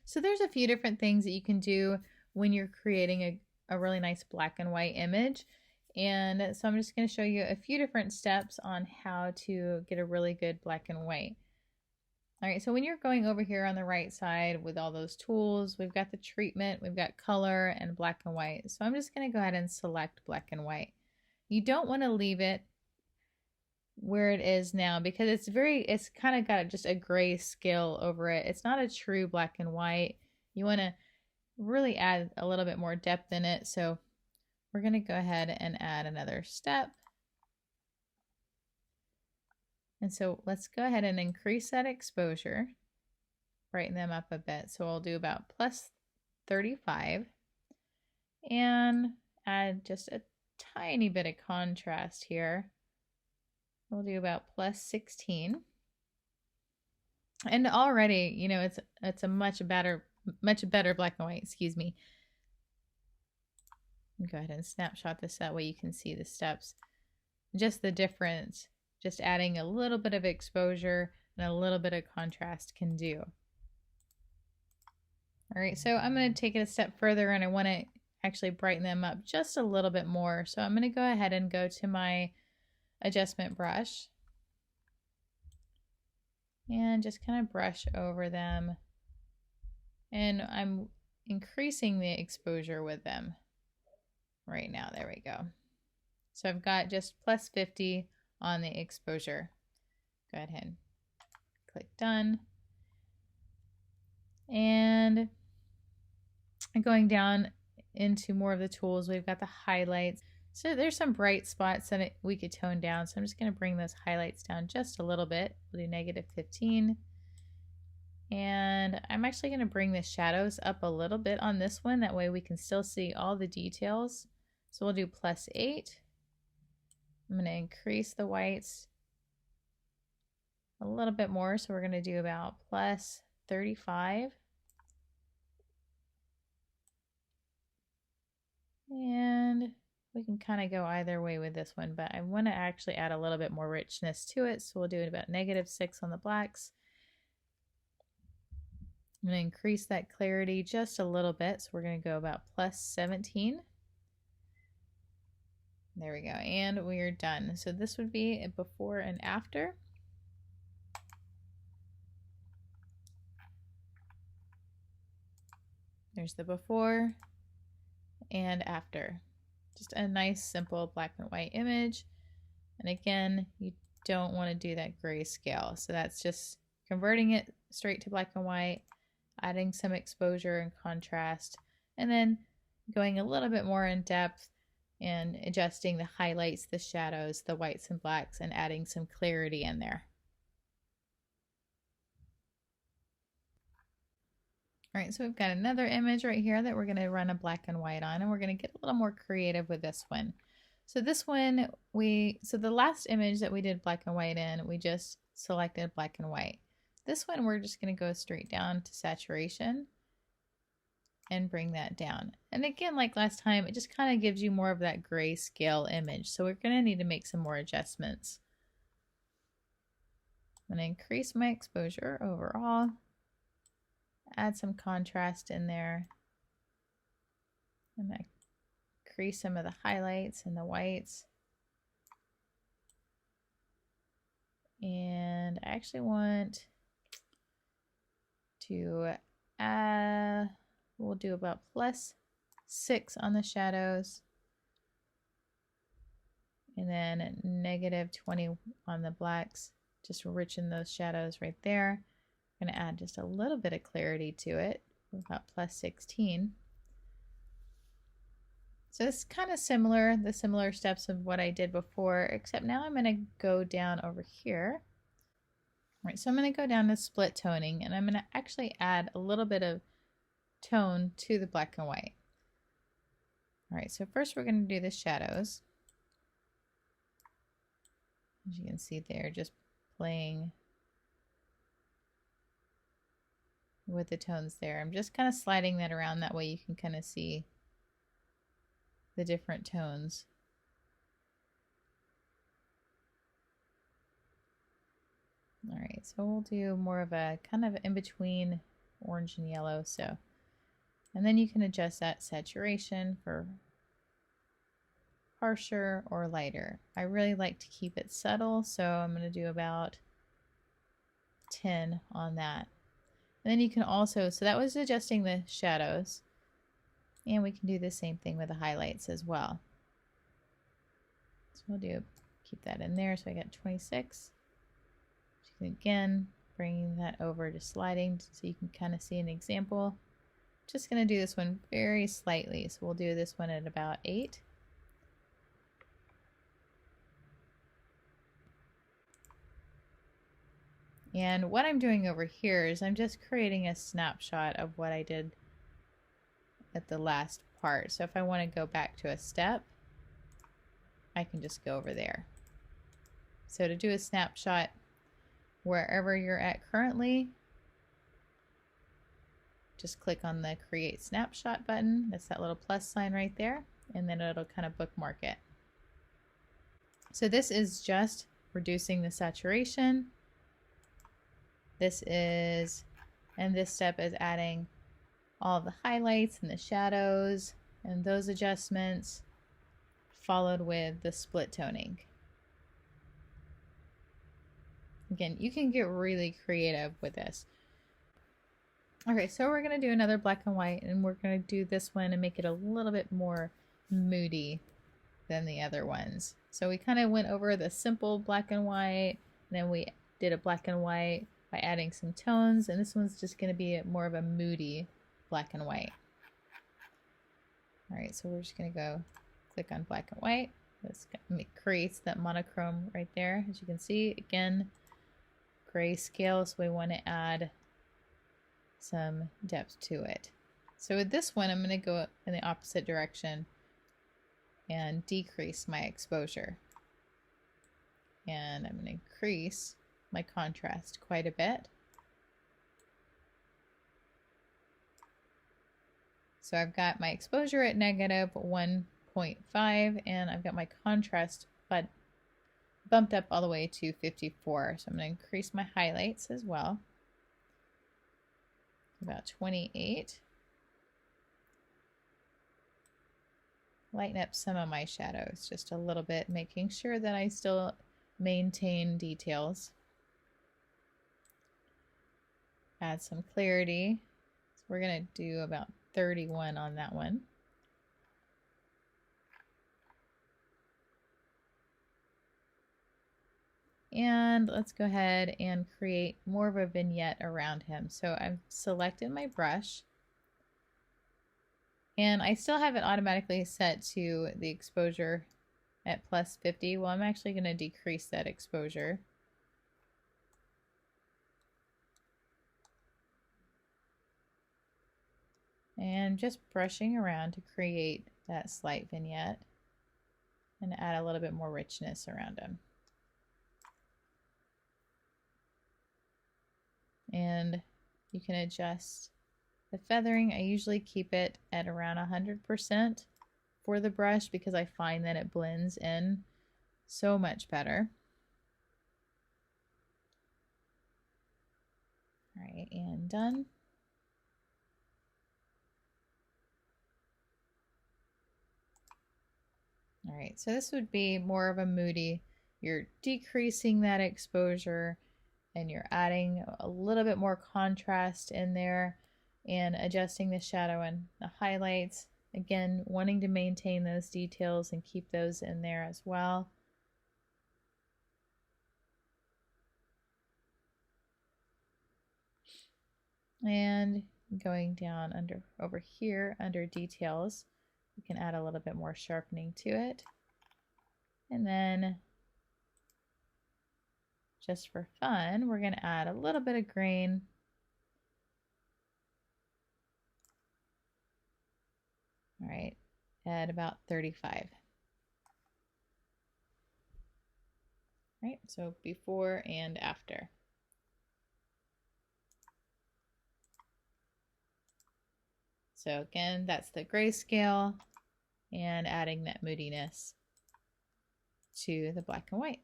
So there's a few different things that you can do when you're creating a really nice black and white image. And so I'm just going to show you a few different steps on how to get a really good black and white. All right, so when you're going over here on the right side with all those tools, we've got the treatment, we've got color and black and white. So I'm just going to go ahead and select black and white. You don't want to leave it where it is now because it's kind of got just a gray scale over it. It's not a true black and white. You want to really add a little bit more depth in it. So we're going to go ahead and add another step. And so let's go ahead and increase that exposure, brighten them up a bit. So we'll do about plus 35 and add just a tiny bit of contrast here. We'll do about plus 16. And already, you know, it's a much better black and white, excuse me. Go ahead and snapshot this, that way you can see the steps. Just the difference, just adding a little bit of exposure and a little bit of contrast can do. All right, so I'm going to take it a step further and I want to actually brighten them up just a little bit more. So I'm going to go ahead and go to my adjustment brush and just kind of brush over them. And I'm increasing the exposure with them right now. There we go. So I've got just plus 50 on the exposure. Go ahead and click done. And going down into more of the tools, we've got the highlights. So there's some bright spots that we could tone down. So I'm just going to bring those highlights down just a little bit. We'll do negative 15. And I'm actually going to bring the shadows up a little bit on this one. That way we can still see all the details. So we'll do plus 8. I'm going to increase the whites a little bit more. So we're going to do about plus 35. And we can kind of go either way with this one, but I want to actually add a little bit more richness to it. So we'll do it about negative 6 on the blacks. I'm going to increase that clarity just a little bit. So we're going to go about plus 17. There we go. And we are done. So this would be a before and after. There's the before and after. Just a nice simple black and white image. And again, you don't want to do that grayscale. So that's just converting it straight to black and white, adding some exposure and contrast, and then going a little bit more in depth and adjusting the highlights, the shadows, the whites and blacks, and adding some clarity in there. All right, so we've got another image right here that we're going to run a black and white on, and we're going to get a little more creative with this one. So this one, so the last image that we did black and white in, we just selected black and white. This one, we're just going to go straight down to saturation and bring that down. And again, like last time, it just kind of gives you more of that grayscale image. So we're going to need to make some more adjustments. I'm going to increase my exposure overall. Add some contrast in there. I'm going to increase some of the highlights and the whites. And I actually want to add, we'll do about plus 6 on the shadows. And then negative 20 on the blacks. Just richen those shadows right there. I'm going to add just a little bit of clarity to it, about plus 16. So it's kind of similar, the similar steps of what I did before, except now I'm going to go down over here. All right, so I'm going to go down to split toning, and I'm going to actually add a little bit of tone to the black and white. All right, so first we're going to do the shadows. As you can see there, just playing with the tones there. I'm just kind of sliding that around, that way you can kind of see the different tones. All right, so we'll do more of a kind of in between orange and yellow. So, and then you can adjust that saturation for harsher or lighter. I really like to keep it subtle, so I'm going to do about 10 on that. And then you can also, so that was adjusting the shadows, and we can do the same thing with the highlights as well. So we'll do, keep that in there, so I got 26. Again, bringing that over to sliding so you can kind of see an example. Just going to do this one very slightly, so we'll do this one at about 8. And what I'm doing over here is I'm just creating a snapshot of what I did at the last part. So if I want to go back to a step, I can just go over there. So to do a snapshot wherever you're at currently, just click on the Create Snapshot button. That's that little plus sign right there, and then it'll kind of bookmark it. So this is just reducing the saturation. This step is adding all the highlights and the shadows and those adjustments, followed with the split toning. Again, you can get really creative with this. Okay, so we're going to do another black and white, and we're going to do this one and make it a little bit more moody than the other ones. So we kind of went over the simple black and white, and then we did a black and white by adding some tones, and this one's just going to be more of a moody black and white. Alright, so we're just going to go click on black and white. This creates that monochrome right there, as you can see. Again, grayscale, so we want to add some depth to it. So with this one, I'm going to go in the opposite direction and decrease my exposure. And I'm going to increase my contrast quite a bit. So I've got my exposure at -1.5, and I've got my contrast but bumped up all the way to 54. So I'm going to increase my highlights as well, about 28. Lighten up some of my shadows just a little bit, making sure that I still maintain details. Add some clarity. So we're going to do about 31 on that one. And let's go ahead and create more of a vignette around him. So I've selected my brush, and I still have it automatically set to the exposure at +50. Well, I'm actually going to decrease that exposure. And just brushing around to create that slight vignette and add a little bit more richness around him. And you can adjust the feathering. I usually keep it at around 100% for the brush because I find that it blends in so much better. All right, and done. All right, so this would be more of a moody. You're decreasing that exposure and you're adding a little bit more contrast in there and adjusting the shadow and the highlights. Again, wanting to maintain those details and keep those in there as well. And going down over here under details, we can add a little bit more sharpening to it. And then just for fun, we're going to add a little bit of grain. All right, at about 35. All right, so before and after. So again, that's the grayscale and adding that moodiness to the black and white.